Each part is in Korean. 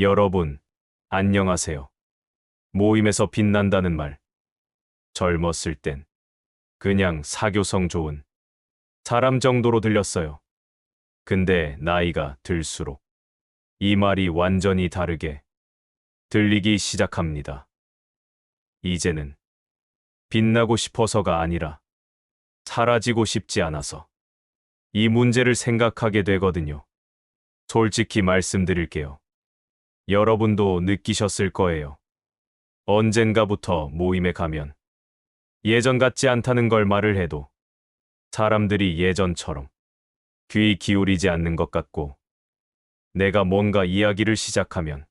여러분, 안녕하세요. 모임에서 빛난다는 말. 젊었을 땐 그냥 사교성 좋은 사람 정도로 들렸어요. 근데 나이가 들수록 이 말이 완전히 다르게 들리기 시작합니다. 이제는 빛나고 싶어서가 아니라 사라지고 싶지 않아서 이 문제를 생각하게 되거든요. 솔직히 말씀드릴게요. 여러분도 느끼셨을 거예요. 언젠가부터 모임에 가면 예전 같지 않다는 걸 말을 해도 사람들이 예전처럼 귀 기울이지 않는 것 같고, 내가 뭔가 이야기를 시작하면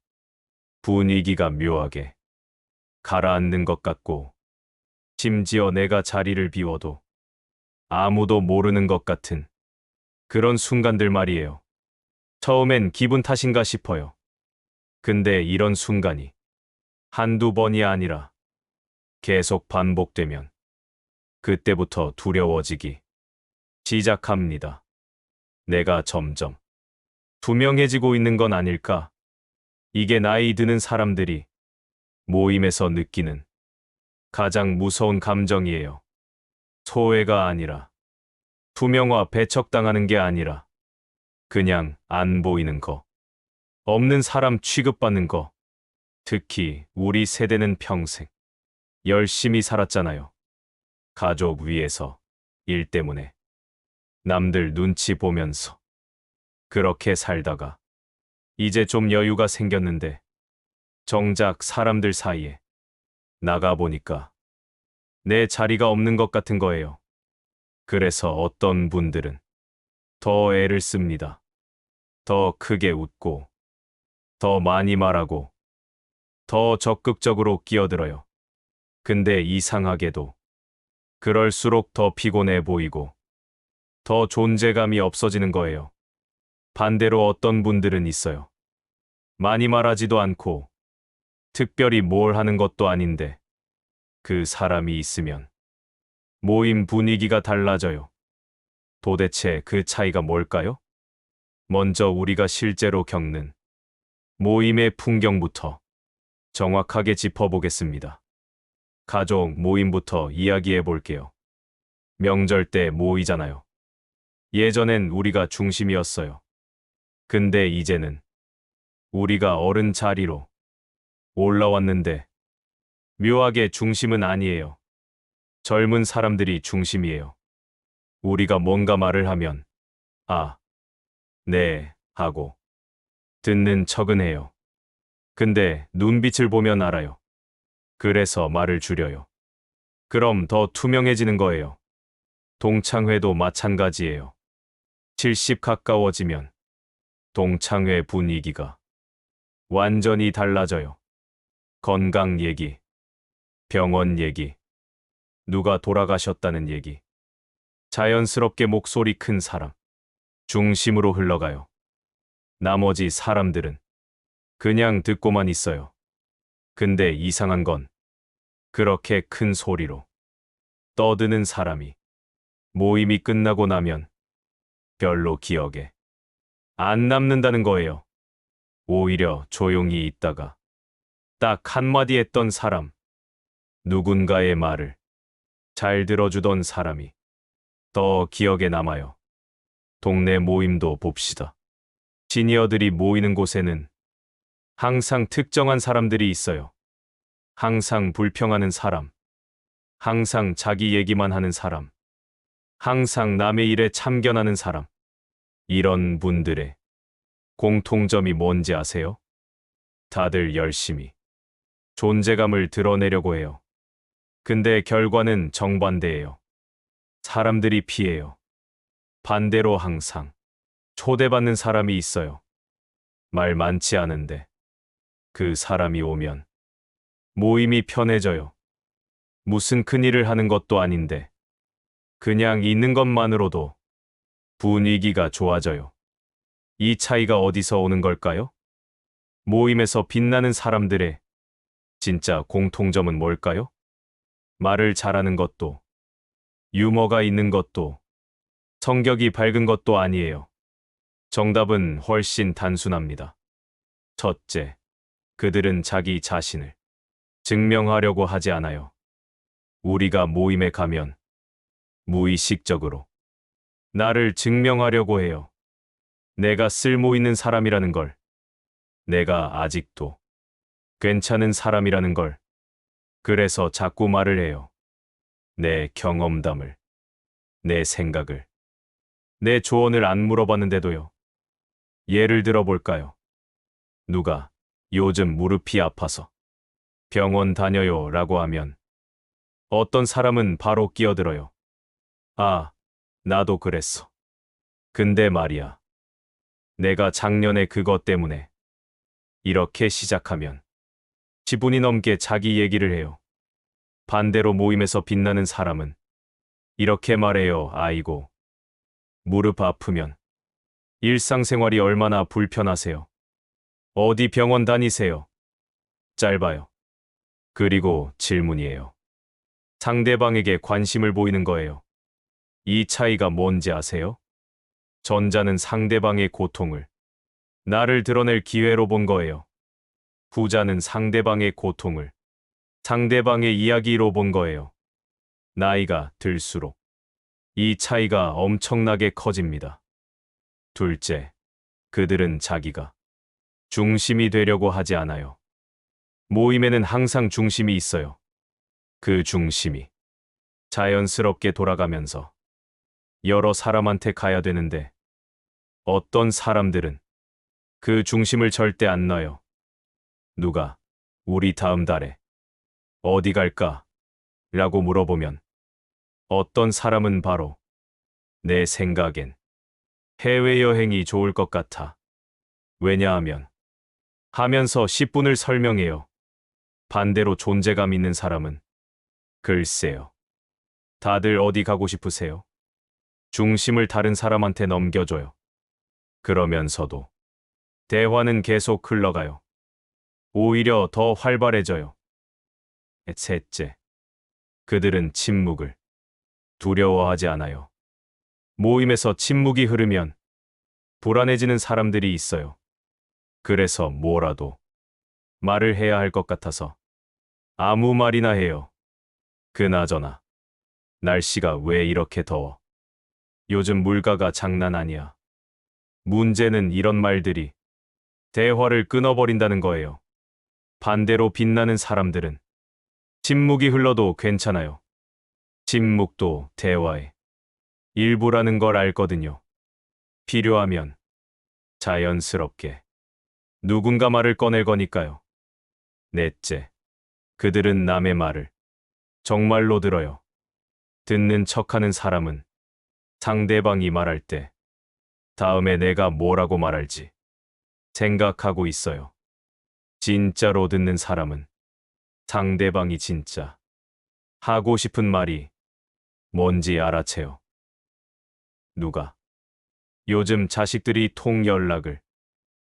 분위기가 묘하게 가라앉는 것 같고, 심지어 내가 자리를 비워도 아무도 모르는 것 같은 그런 순간들 말이에요. 처음엔 기분 탓인가 싶어요. 근데 이런 순간이 한두 번이 아니라 계속 반복되면 그때부터 두려워지기 시작합니다. 내가 점점 투명해지고 있는 건 아닐까? 이게 나이 드는 사람들이 모임에서 느끼는 가장 무서운 감정이에요. 소외가 아니라, 투명화 배척당하는 게 아니라, 그냥 안 보이는 거. 없는 사람 취급받는 거. 특히 우리 세대는 평생 열심히 살았잖아요. 가족 위해서, 일 때문에, 남들 눈치 보면서. 그렇게 살다가 이제 좀 여유가 생겼는데 정작 사람들 사이에 나가보니까 내 자리가 없는 것 같은 거예요. 그래서 어떤 분들은 더 애를 씁니다. 더 크게 웃고, 더 많이 말하고, 더 적극적으로 끼어들어요. 근데 이상하게도 그럴수록 더 피곤해 보이고 더 존재감이 없어지는 거예요. 반대로 어떤 분들은 있어요. 많이 말하지도 않고 특별히 뭘 하는 것도 아닌데 그 사람이 있으면 모임 분위기가 달라져요. 도대체 그 차이가 뭘까요? 먼저 우리가 실제로 겪는 모임의 풍경부터 정확하게 짚어보겠습니다. 가족 모임부터 이야기해 볼게요. 명절 때 모이잖아요. 예전엔 우리가 중심이었어요. 근데 이제는 우리가 어른 자리로 올라왔는데 묘하게 중심은 아니에요. 젊은 사람들이 중심이에요. 우리가 뭔가 말을 하면 아, 네 하고 듣는 척은 해요. 근데 눈빛을 보면 알아요. 그래서 말을 줄여요. 그럼 더 투명해지는 거예요. 동창회도 마찬가지예요. 70 가까워지면 동창회 분위기가 완전히 달라져요. 건강 얘기, 병원 얘기, 누가 돌아가셨다는 얘기. 자연스럽게 목소리 큰 사람 중심으로 흘러가요. 나머지 사람들은 그냥 듣고만 있어요. 근데 이상한 건 그렇게 큰 소리로 떠드는 사람이 모임이 끝나고 나면 별로 기억에 안 남는다는 거예요. 오히려 조용히 있다가 딱 한마디 했던 사람, 누군가의 말을 잘 들어주던 사람이 더 기억에 남아요. 동네 모임도 봅시다. 시니어들이 모이는 곳에는 항상 특정한 사람들이 있어요. 항상 불평하는 사람, 항상 자기 얘기만 하는 사람, 항상 남의 일에 참견하는 사람. 이런 분들의 공통점이 뭔지 아세요? 다들 열심히 존재감을 드러내려고 해요. 근데 결과는 정반대예요. 사람들이 피해요. 반대로 항상 초대받는 사람이 있어요. 말 많지 않은데 그 사람이 오면 모임이 편해져요. 무슨 큰일을 하는 것도 아닌데 그냥 있는 것만으로도 분위기가 좋아져요. 이 차이가 어디서 오는 걸까요? 모임에서 빛나는 사람들의 진짜 공통점은 뭘까요? 말을 잘하는 것도, 유머가 있는 것도, 성격이 밝은 것도 아니에요. 정답은 훨씬 단순합니다. 첫째, 그들은 자기 자신을 증명하려고 하지 않아요. 우리가 모임에 가면 무의식적으로 나를 증명하려고 해요. 내가 쓸모 있는 사람이라는 걸, 내가 아직도 괜찮은 사람이라는 걸. 그래서 자꾸 말을 해요. 내 경험담을, 내 생각을, 내 조언을 안 물어봤는데도요. 예를 들어 볼까요? 누가 요즘 무릎이 아파서 병원 다녀요 라고 하면 어떤 사람은 바로 끼어들어요. 아, 나도 그랬어. 근데 말이야. 내가 작년에 그것 때문에 이렇게 시작하면 10분이 넘게 자기 얘기를 해요. 반대로 모임에서 빛나는 사람은 이렇게 말해요. 아이고, 무릎 아프면 일상생활이 얼마나 불편하세요. 어디 병원 다니세요? 짧아요. 그리고 질문이에요. 상대방에게 관심을 보이는 거예요. 이 차이가 뭔지 아세요? 전자는 상대방의 고통을 나를 드러낼 기회로 본 거예요. 후자는 상대방의 고통을 상대방의 이야기로 본 거예요. 나이가 들수록 이 차이가 엄청나게 커집니다. 둘째, 그들은 자기가 중심이 되려고 하지 않아요. 모임에는 항상 중심이 있어요. 그 중심이 자연스럽게 돌아가면서 여러 사람한테 가야 되는데 어떤 사람들은 그 중심을 절대 안 놔요. 누가 우리 다음 달에 어디 갈까? 라고 물어보면 어떤 사람은 바로 내 생각엔 해외여행이 좋을 것 같아. 왜냐하면 하면서 10분을 설명해요. 반대로 존재감 있는 사람은 글쎄요. 다들 어디 가고 싶으세요? 중심을 다른 사람한테 넘겨줘요. 그러면서도 대화는 계속 흘러가요. 오히려 더 활발해져요. 셋째, 그들은 침묵을 두려워하지 않아요. 모임에서 침묵이 흐르면 불안해지는 사람들이 있어요. 그래서 뭐라도 말을 해야 할 것 같아서 아무 말이나 해요. 그나저나 날씨가 왜 이렇게 더워? 요즘 물가가 장난 아니야. 문제는 이런 말들이 대화를 끊어버린다는 거예요. 반대로 빛나는 사람들은 침묵이 흘러도 괜찮아요. 침묵도 대화의 일부라는 걸 알거든요. 필요하면 자연스럽게 누군가 말을 꺼낼 거니까요. 넷째, 그들은 남의 말을 정말로 들어요. 듣는 척하는 사람은 상대방이 말할 때 다음에 내가 뭐라고 말할지 생각하고 있어요. 진짜로 듣는 사람은 상대방이 진짜 하고 싶은 말이 뭔지 알아채요. 누가 요즘 자식들이 통 연락을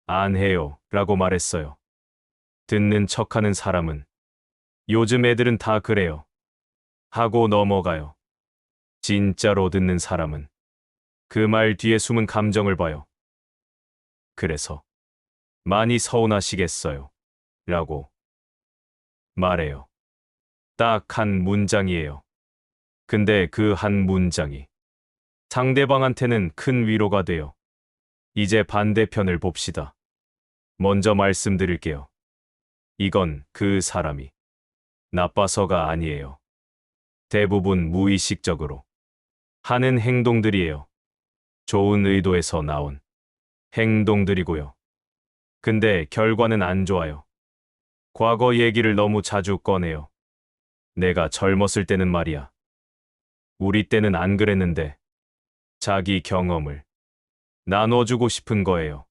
안 해요 라고 말했어요. 듣는 척하는 사람은 요즘 애들은 다 그래요. 하고 넘어가요. 진짜로 듣는 사람은 그 말 뒤에 숨은 감정을 봐요. 그래서 많이 서운하시겠어요. 라고 말해요. 딱 한 문장이에요. 근데 그 한 문장이 상대방한테는 큰 위로가 돼요. 이제 반대편을 봅시다. 먼저 말씀드릴게요. 이건 그 사람이 나빠서가 아니에요. 대부분 무의식적으로 하는 행동들이에요. 좋은 의도에서 나온 행동들이고요. 근데 결과는 안 좋아요. 과거 얘기를 너무 자주 꺼내요. 내가 젊었을 때는 말이야. 우리 때는 안 그랬는데 자기 경험을 나눠주고 싶은 거예요.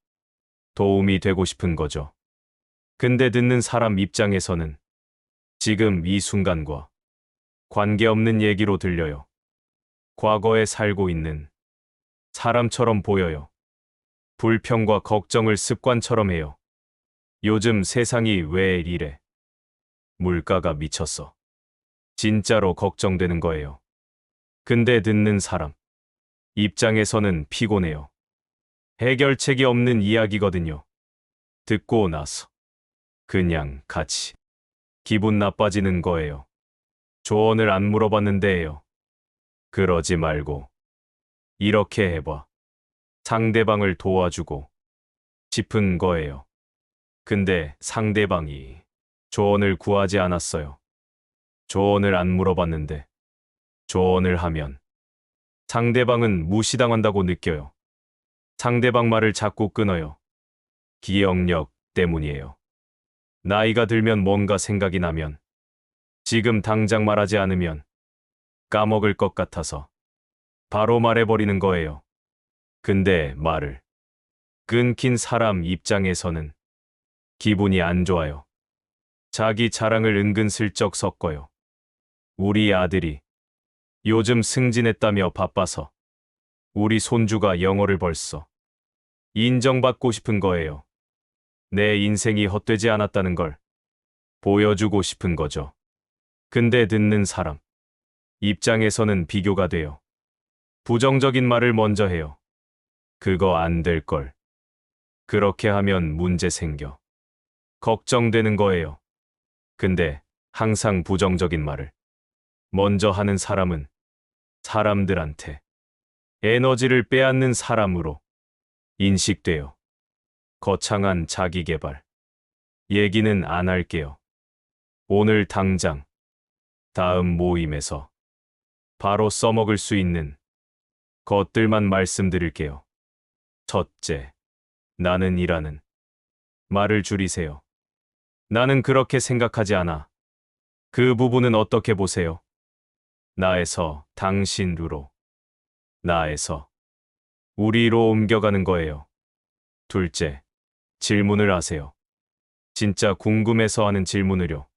도움이 되고 싶은 거죠. 근데 듣는 사람 입장에서는 지금 이 순간과 관계없는 얘기로 들려요. 과거에 살고 있는 사람처럼 보여요. 불평과 걱정을 습관처럼 해요. 요즘 세상이 왜 이래? 물가가 미쳤어. 진짜로 걱정되는 거예요. 근데 듣는 사람 입장에서는 피곤해요. 해결책이 없는 이야기거든요. 듣고 나서 그냥 같이 기분 나빠지는 거예요. 조언을 안 물어봤는데요. 그러지 말고 이렇게 해봐. 상대방을 도와주고 싶은 거예요. 근데 상대방이 조언을 구하지 않았어요. 조언을 안 물어봤는데 조언을 하면 상대방은 무시당한다고 느껴요. 상대방 말을 자꾸 끊어요. 기억력 때문이에요. 나이가 들면 뭔가 생각이 나면 지금 당장 말하지 않으면 까먹을 것 같아서 바로 말해버리는 거예요. 근데 말을 끊긴 사람 입장에서는 기분이 안 좋아요. 자기 자랑을 은근슬쩍 섞어요. 우리 아들이 요즘 승진했다며 바빠서 우리 손주가 영어를 벌써 인정받고 싶은 거예요. 내 인생이 헛되지 않았다는 걸 보여주고 싶은 거죠. 근데 듣는 사람 입장에서는 비교가 돼요. 부정적인 말을 먼저 해요. 그거 안 될 걸. 그렇게 하면 문제 생겨. 걱정되는 거예요. 근데 항상 부정적인 말을 먼저 하는 사람은 사람들한테 에너지를 빼앗는 사람으로 인식돼요. 거창한 자기계발 얘기는 안 할게요. 오늘 당장 다음 모임에서 바로 써먹을 수 있는 것들만 말씀드릴게요. 첫째, 나는 이라는 말을 줄이세요. 나는 그렇게 생각하지 않아. 그 부분은 어떻게 보세요? 나에서 당신으로, 나에서 우리로 옮겨가는 거예요. 둘째, 질문을 하세요. 진짜 궁금해서 하는 질문을요.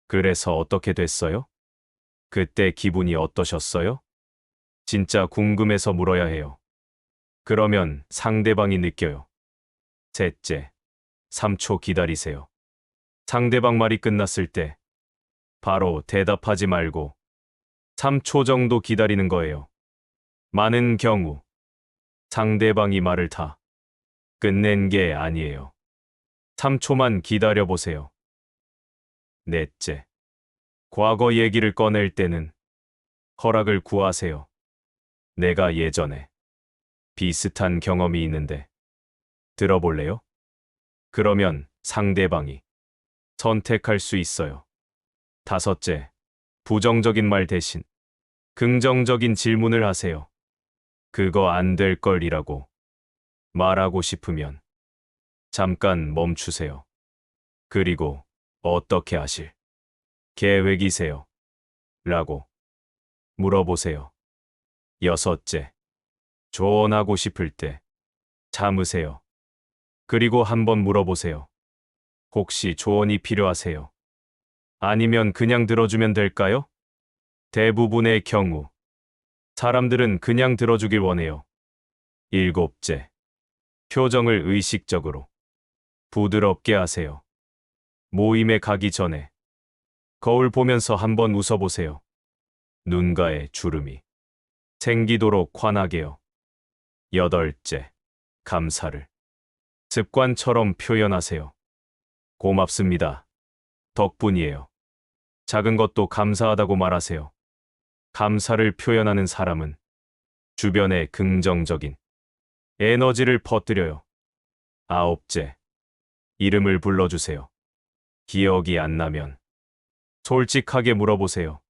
그래서 어떻게 됐어요? 그때 기분이 어떠셨어요? 진짜 궁금해서 물어야 해요. 그러면 상대방이 느껴요. 셋째, 3초 기다리세요. 상대방 말이 끝났을 때 바로 대답하지 말고 3초 정도 기다리는 거예요. 많은 경우 상대방이 말을 다 끝낸 게 아니에요. 3초만 기다려보세요. 넷째, 과거 얘기를 꺼낼 때는 허락을 구하세요. 내가 예전에 비슷한 경험이 있는데 들어볼래요? 그러면 상대방이 선택할 수 있어요. 다섯째, 부정적인 말 대신 긍정적인 질문을 하세요. 그거 안 될 걸이라고 말하고 싶으면 잠깐 멈추세요. 그리고 어떻게 하실 계획이세요? 라고 물어보세요. 여섯째, 조언하고 싶을 때 참으세요. 그리고 한번 물어보세요. 혹시 조언이 필요하세요? 아니면 그냥 들어주면 될까요? 대부분의 경우 사람들은 그냥 들어주길 원해요. 일곱째, 표정을 의식적으로 부드럽게 하세요. 모임에 가기 전에 거울 보면서 한번 웃어보세요. 눈가에 주름이 생기도록 환하게요. 여덟째, 감사를 습관처럼 표현하세요. 고맙습니다. 덕분이에요. 작은 것도 감사하다고 말하세요. 감사를 표현하는 사람은 주변에 긍정적인 에너지를 퍼뜨려요. 아홉째, 이름을 불러주세요. 기억이 안 나면 솔직하게 물어보세요.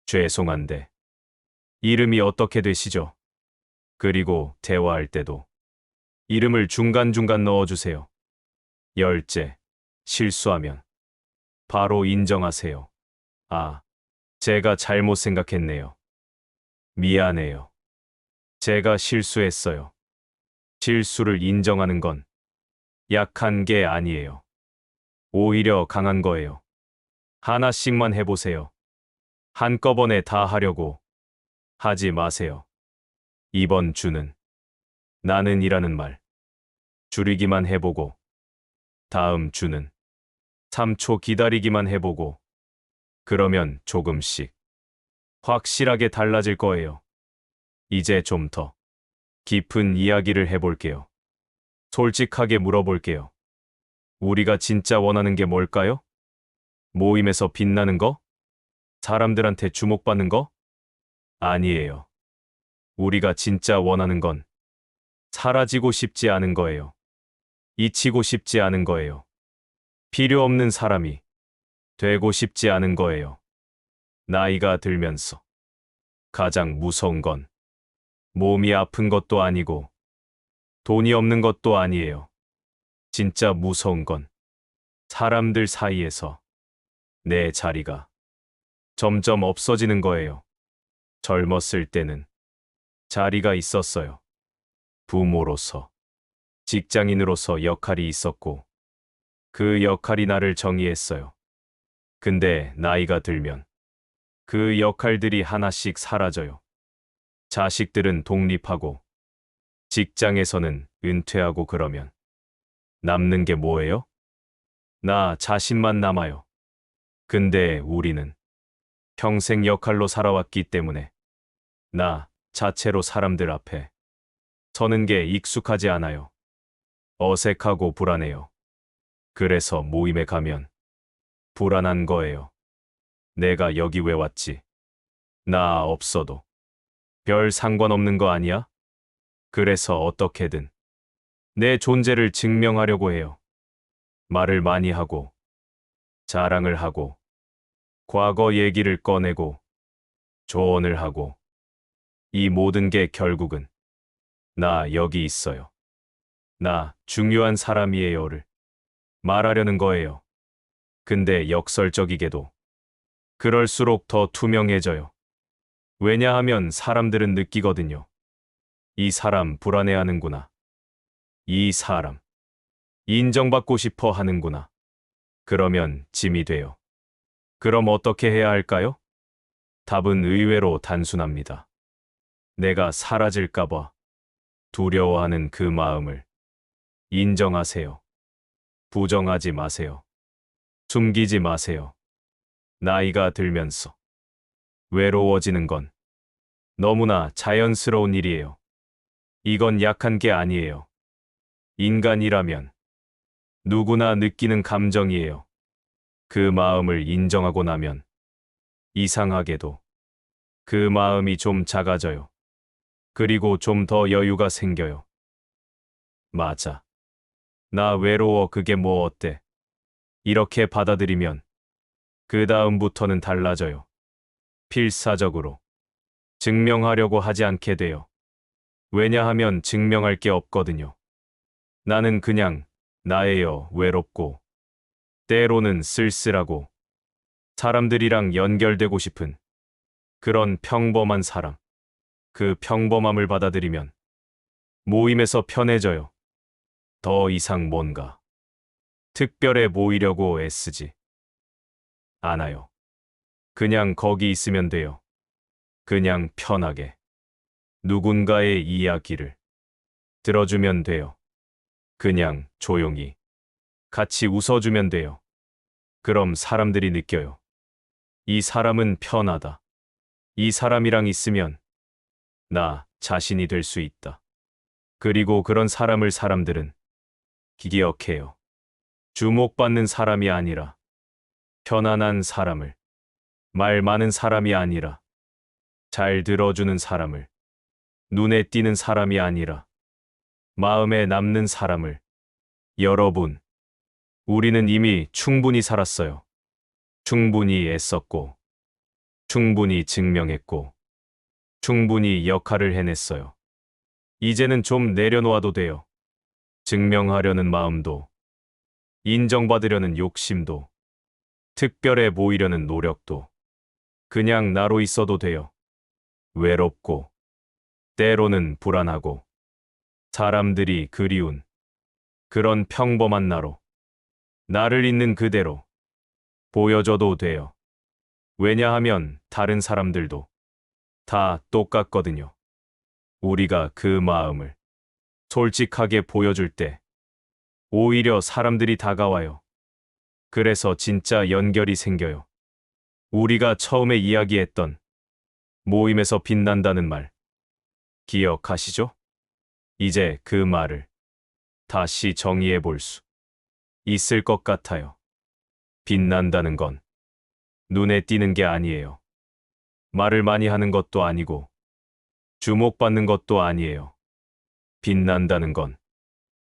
죄송한데, 이름이 어떻게 되시죠? 그리고 대화할 때도 이름을 중간중간 넣어주세요. 열째, 실수하면 바로 인정하세요. 아, 제가 잘못 생각했네요. 미안해요. 제가 실수했어요. 실수를 인정하는 건 약한 게 아니에요. 오히려 강한 거예요. 하나씩만 해보세요. 한꺼번에 다 하려고 하지 마세요. 이번 주는 나는 이라는 말 줄이기만 해보고, 다음 주는 3초 기다리기만 해보고, 그러면 조금씩 확실하게 달라질 거예요. 이제 좀 더 깊은 이야기를 해볼게요. 솔직하게 물어볼게요. 우리가 진짜 원하는 게 뭘까요? 모임에서 빛나는 거? 사람들한테 주목받는 거? 아니에요. 우리가 진짜 원하는 건 사라지고 싶지 않은 거예요. 잊히고 싶지 않은 거예요. 필요 없는 사람이 되고 싶지 않은 거예요. 나이가 들면서 가장 무서운 건 몸이 아픈 것도 아니고 돈이 없는 것도 아니에요. 진짜 무서운 건 사람들 사이에서 내 자리가 점점 없어지는 거예요. 젊었을 때는 자리가 있었어요. 부모로서, 직장인으로서 역할이 있었고, 그 역할이 나를 정의했어요. 근데 나이가 들면 그 역할들이 하나씩 사라져요. 자식들은 독립하고, 직장에서는 은퇴하고 그러면 남는 게 뭐예요? 나 자신만 남아요. 근데 우리는 평생 역할로 살아왔기 때문에 나 자체로 사람들 앞에 서는 게 익숙하지 않아요. 어색하고 불안해요. 그래서 모임에 가면 불안한 거예요. 내가 여기 왜 왔지? 나 없어도 별 상관없는 거 아니야? 그래서 어떻게든 내 존재를 증명하려고 해요. 말을 많이 하고, 자랑을 하고, 과거 얘기를 꺼내고, 조언을 하고, 이 모든 게 결국은 나 여기 있어요. 나 중요한 사람이에요를 말하려는 거예요. 근데 역설적이게도 그럴수록 더 투명해져요. 왜냐하면 사람들은 느끼거든요. 이 사람 불안해하는구나. 이 사람 인정받고 싶어 하는구나. 그러면 짐이 돼요. 그럼 어떻게 해야 할까요? 답은 의외로 단순합니다. 내가 사라질까봐 두려워하는 그 마음을 인정하세요. 부정하지 마세요. 숨기지 마세요. 나이가 들면서 외로워지는 건 너무나 자연스러운 일이에요. 이건 약한 게 아니에요. 인간이라면 누구나 느끼는 감정이에요. 그 마음을 인정하고 나면 이상하게도 그 마음이 좀 작아져요. 그리고 좀 더 여유가 생겨요. 맞아. 나 외로워 그게 뭐 어때? 이렇게 받아들이면 그 다음부터는 달라져요. 필사적으로 증명하려고 하지 않게 돼요. 왜냐하면 증명할 게 없거든요. 나는 그냥 나예요. 외롭고 때로는 쓸쓸하고 사람들이랑 연결되고 싶은 그런 평범한 사람. 그 평범함을 받아들이면 모임에서 편해져요. 더 이상 뭔가 특별해 보이려고 애쓰지 않아요. 그냥 거기 있으면 돼요. 그냥 편하게 누군가의 이야기를 들어주면 돼요. 그냥 조용히 같이 웃어주면 돼요. 그럼 사람들이 느껴요. 이 사람은 편하다. 이 사람이랑 있으면 나 자신이 될 수 있다. 그리고 그런 사람을 사람들은 기억해요. 주목받는 사람이 아니라 편안한 사람을, 말 많은 사람이 아니라 잘 들어주는 사람을, 눈에 띄는 사람이 아니라 마음에 남는 사람을. 여러분, 우리는 이미 충분히 살았어요. 충분히 애썼고, 충분히 증명했고, 충분히 역할을 해냈어요. 이제는 좀 내려놓아도 돼요. 증명하려는 마음도, 인정받으려는 욕심도, 특별해 보이려는 노력도, 그냥 나로 있어도 돼요. 외롭고, 때로는 불안하고, 사람들이 그리운 그런 평범한 나로, 나를 있는 그대로 보여줘도 돼요. 왜냐하면 다른 사람들도 다 똑같거든요. 우리가 그 마음을 솔직하게 보여줄 때 오히려 사람들이 다가와요. 그래서 진짜 연결이 생겨요. 우리가 처음에 이야기했던 모임에서 빛난다는 말 기억하시죠? 이제 그 말을 다시 정의해 볼 수 있을 것 같아요. 빛난다는 건 눈에 띄는 게 아니에요. 말을 많이 하는 것도 아니고 주목받는 것도 아니에요. 빛난다는 건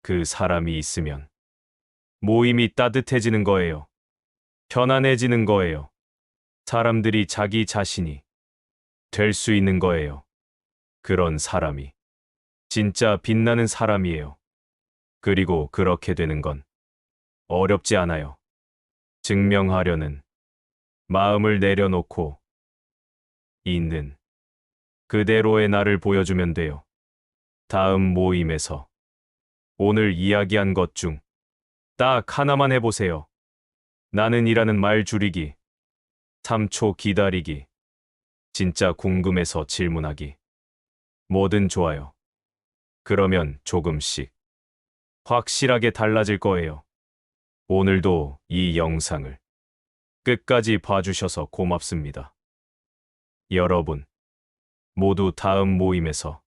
그 사람이 있으면 모임이 따뜻해지는 거예요. 편안해지는 거예요. 사람들이 자기 자신이 될 수 있는 거예요. 그런 사람이 진짜 빛나는 사람이에요. 그리고 그렇게 되는 건 어렵지 않아요. 증명하려는 마음을 내려놓고 있는 그대로의 나를 보여주면 돼요. 다음 모임에서 오늘 이야기한 것 중 딱 하나만 해보세요. 나는 이라는 말 줄이기, 3초 기다리기, 진짜 궁금해서 질문하기. 뭐든 좋아요. 그러면 조금씩 확실하게 달라질 거예요. 오늘도 이 영상을 끝까지 봐주셔서 고맙습니다. 여러분, 모두 다음 모임에서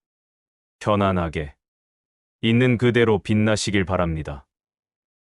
편안하게 있는 그대로 빛나시길 바랍니다.